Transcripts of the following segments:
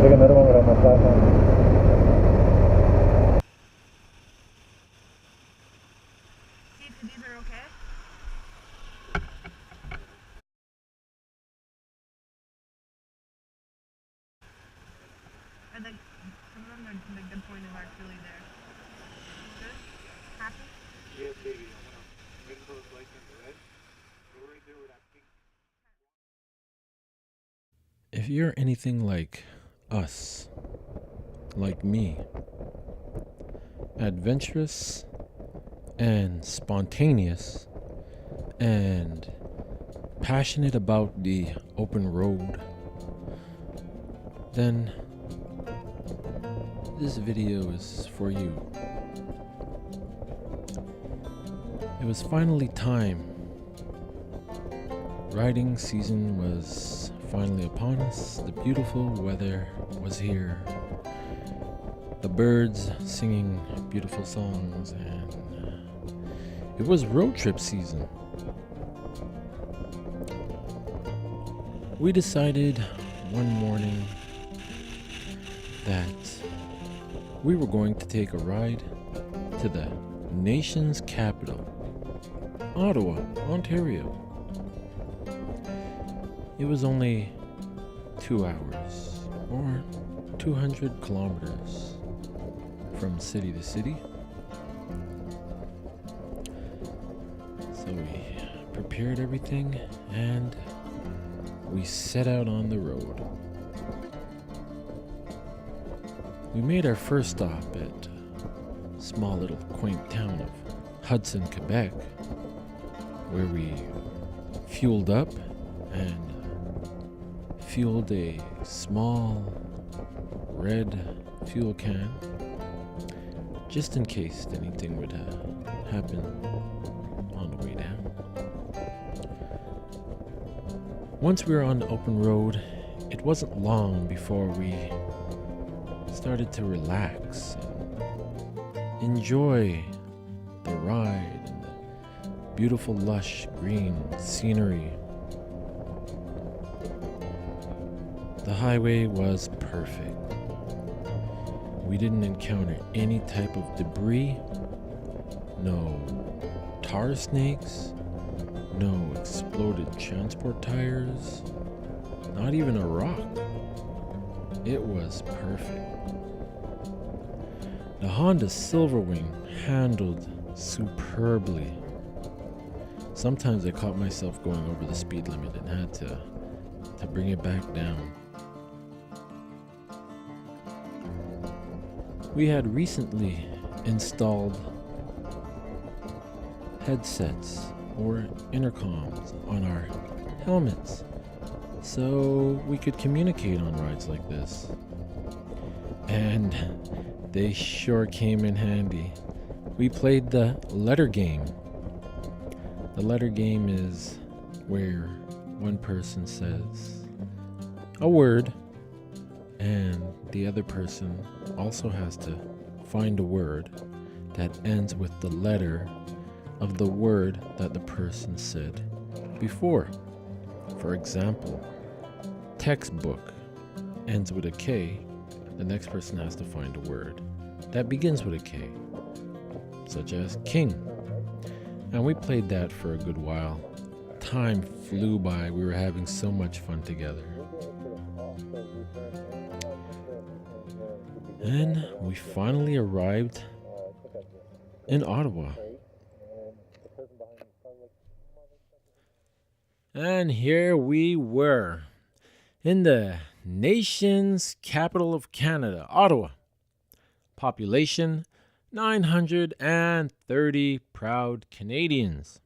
Take another one without my flash on. See if these are okay? Are they, some of them are like the point of arc really there. Good? Happy? Yes, baby. Wait until it's light in red. Go right there with that pink. If you're anything like us, like me, adventurous and spontaneous and passionate about the open road, then this video is for you. It was finally time. Riding season was finally upon us. The beautiful weather was here. The birds singing beautiful songs, and it was road trip season. We decided one morning that we were going to take a ride to the nation's capital, Ottawa, Ontario. It was only 2 hours or 200 kilometers from city to city. So we prepared everything and we set out on the road. We made our first stop at a small little quaint town of Hudson, Quebec, where we fueled up and fueled a small red fuel can just in case anything would happen on the way down. Once we were on the open road, it wasn't long before we started to relax and enjoy the ride and the beautiful lush green scenery. The highway was perfect. We didn't encounter any type of debris, no tar snakes, no exploded transport tires, not even a rock. It was perfect. The Honda Silverwing handled superbly. Sometimes I caught myself going over the speed limit and had to bring it back down. We had recently installed headsets or intercoms on our helmets so we could communicate on rides like this. And they sure came in handy. We played the letter game. The letter game is where one person says a word and the other person also has to find a word that ends with the letter of the word that the person said before. For example, textbook ends with a K. The next person has to find a word that begins with a K, such as king. And we played that for a good while. Time flew by. We were having so much fun together. And we finally arrived in Ottawa. And here we were in the nation's capital of Canada, Ottawa. Population 930 proud Canadians.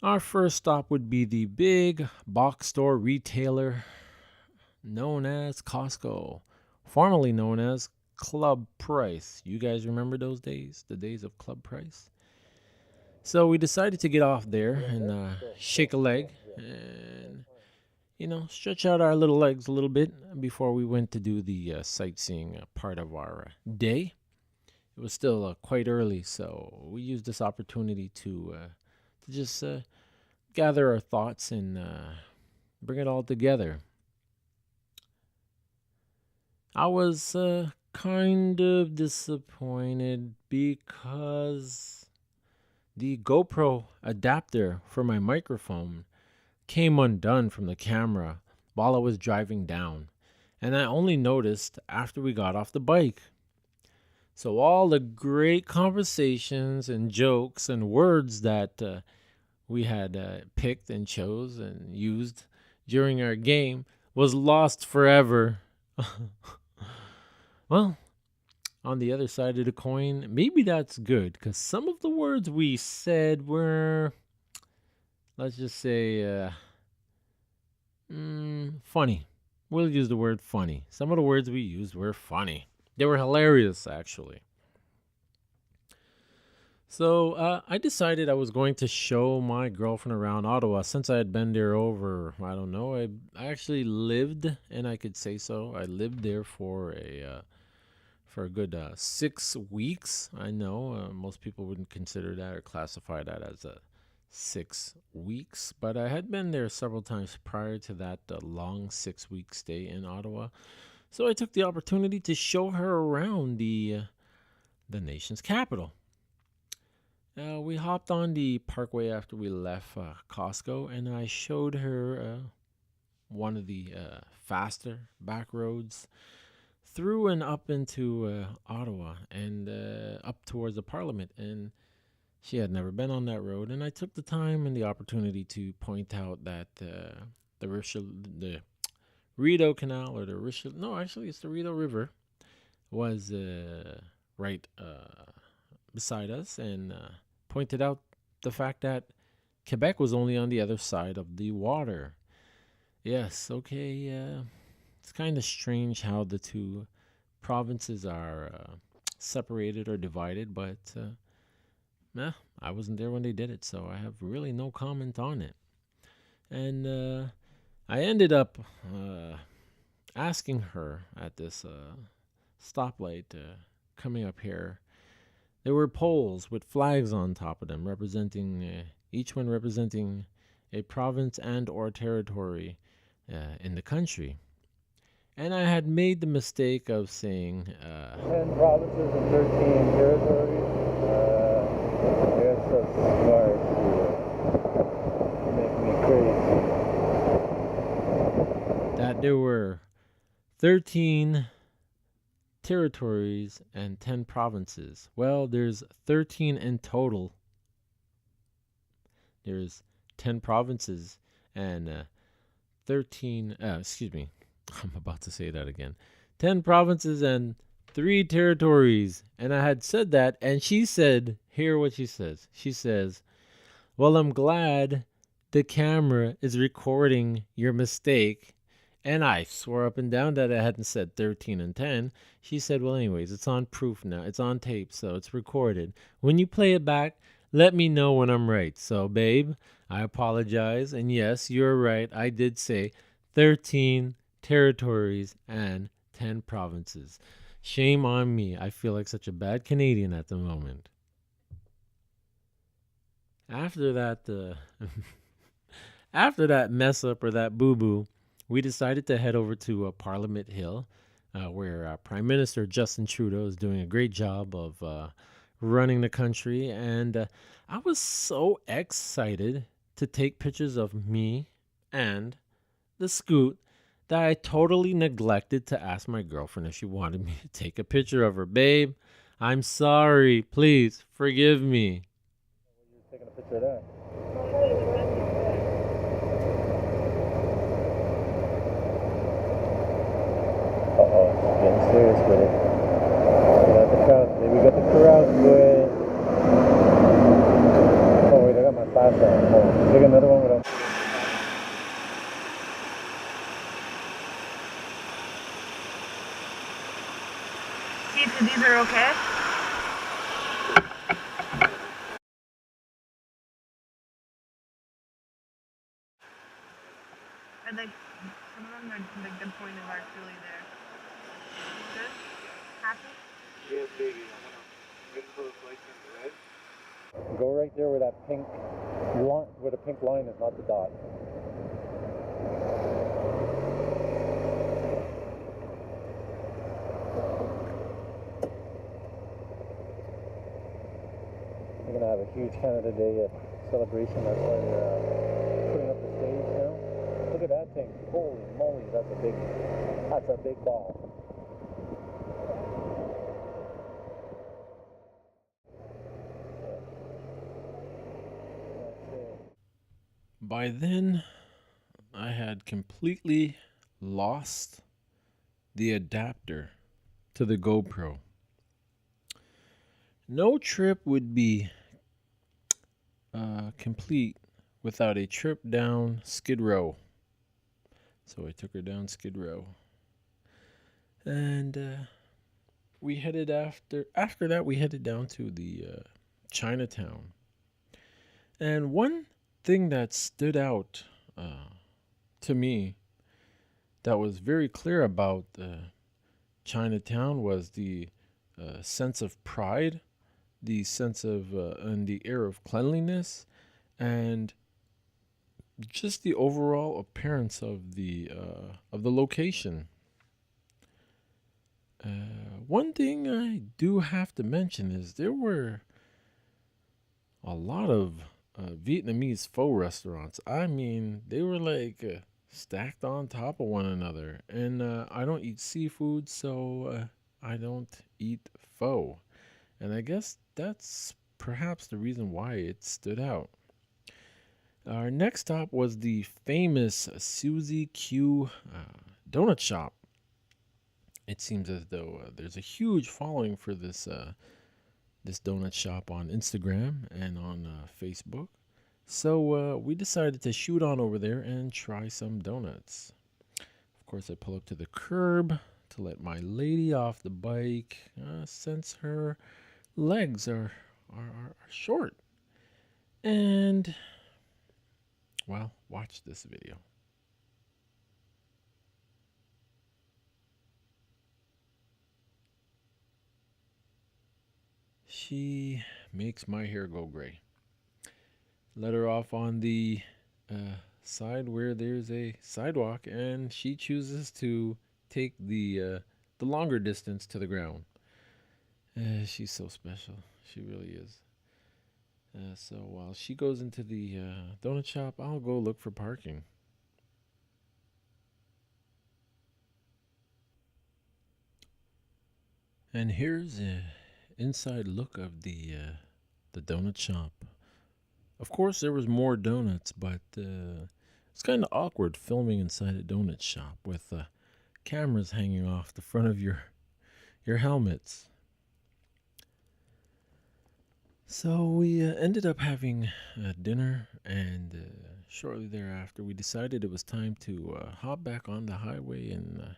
Our first stop would be the big box store retailer known as Costco, formerly known as Club Price. You guys remember those days? The days of Club Price? So we decided to get off there and shake a leg and, stretch out our little legs a little bit before we went to do the sightseeing part of our day. It was still quite early, so we used this opportunity to just gather our thoughts and bring it all together. I was kind of disappointed because the GoPro adapter for my microphone came undone from the camera while I was driving down, and I only noticed after we got off the bike. So all the great conversations and jokes and words that we had picked and chose and used during our game was lost forever. Well, on the other side of the coin, maybe that's good because some of the words we said were, let's just say, funny. We'll use the word funny. Some of the words we used were funny. They were hilarious, actually. So I decided I was going to show my girlfriend around Ottawa since I had been there over, I don't know, I actually lived, and I could say so. I lived there for a good 6 weeks. I know most people wouldn't consider that or classify that as 6 weeks, but I had been there several times prior to that long 6-week stay in Ottawa. So I took the opportunity to show her around the nation's capital. We hopped on the parkway after we left Costco, and I showed her one of the faster back roads through and up into Ottawa and up towards the Parliament. And she had never been on that road, and I took the time and the opportunity to point out that the Rideau Canal, or it's the Rideau River, was right beside us, and pointed out the fact that Quebec was only on the other side of the water. Yes, okay, it's kind of strange how the two provinces are separated or divided, but I wasn't there when they did it, so I have really no comment on it. And I ended up asking her at this stoplight coming up here. There were poles with flags on top of them, representing each one representing a province and or territory in the country. And I had made the mistake of saying 10 provinces and 13 territories. It's so smart to make me crazy. that there were 13 territories and 10 provinces. Well, there's 13 in total. There's 10 provinces and 13, excuse me, I'm about to say that again. 10 provinces and 3 territories. And I had said that, and she said, hear what she says. She says, well, I'm glad the camera is recording your mistake. And I swore up and down that I hadn't said 13 and 10. She said, well, anyways, it's on proof now. It's on tape, so it's recorded. When you play it back, let me know when I'm right. So, babe, I apologize. And yes, you're right. I did say 13 territories and 10 provinces. Shame on me. I feel like such a bad Canadian at the moment. After that, after that mess up or that boo-boo, we decided to head over to Parliament Hill, where Prime Minister Justin Trudeau is doing a great job of running the country. And I was so excited to take pictures of me and the scoot that I totally neglected to ask my girlfriend if she wanted me to take a picture of her. Babe, I'm sorry. Please forgive me. You're taking a picture of that. Getting serious with it. We got the crowd going. Oh wait, I got my flash on. Hold on. Take another one without. See if these are okay. I like some of them are like the point of arc really there. Good? Happy? Yes, baby. I'm gonna close lights in red. Go right there where that pink line, where the pink line is, not the dot. huge Canada Day celebration. That's why they're putting up the stage now. Look at that thing. Holy moly, that's a big ball. By then, I had completely lost the adapter to the GoPro. No trip would be complete without a trip down Skid Row. So I took her down Skid Row. And we headed after that we headed down to the Chinatown. And one thing that stood out to me that was very clear about Chinatown was the sense of pride, the sense of and the air of cleanliness, and just the overall appearance of the location. One thing I do have to mention is there were a lot of Vietnamese pho restaurants. I mean, they were like stacked on top of one another. And I don't eat seafood, so I don't eat pho. And I guess that's perhaps the reason why it stood out. Our next stop was the famous Suzy Q donut shop. It seems as though there's a huge following for this donut shop on Instagram and on Facebook. So we decided to shoot on over there and try some donuts. Of course, I pull up to the curb to let my lady off the bike since her legs are short. And, well, watch this video. She makes my hair go gray. Let her off on the side where there's a sidewalk, and she chooses to take the longer distance to the ground. She's so special. She really is. So while she goes into the donut shop, I'll go look for parking. And here's an inside look of the donut shop. Of course, there was more donuts, but it's kind of awkward filming inside a donut shop with cameras hanging off the front of your helmets. So we ended up having dinner, and shortly thereafter, we decided it was time to hop back on the highway and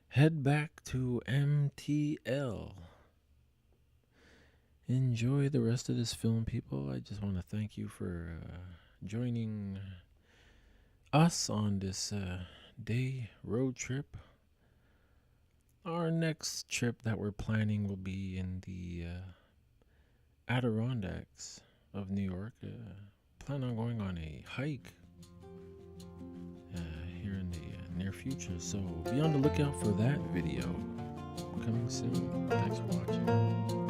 head back to MTL. Enjoy the rest of this film, people. I just want to thank you for joining us on this day road trip. Our next trip that we're planning will be in the Adirondacks of New York. Plan on going on a hike here in the near future, so be on the lookout for that video coming soon. Thanks for watching.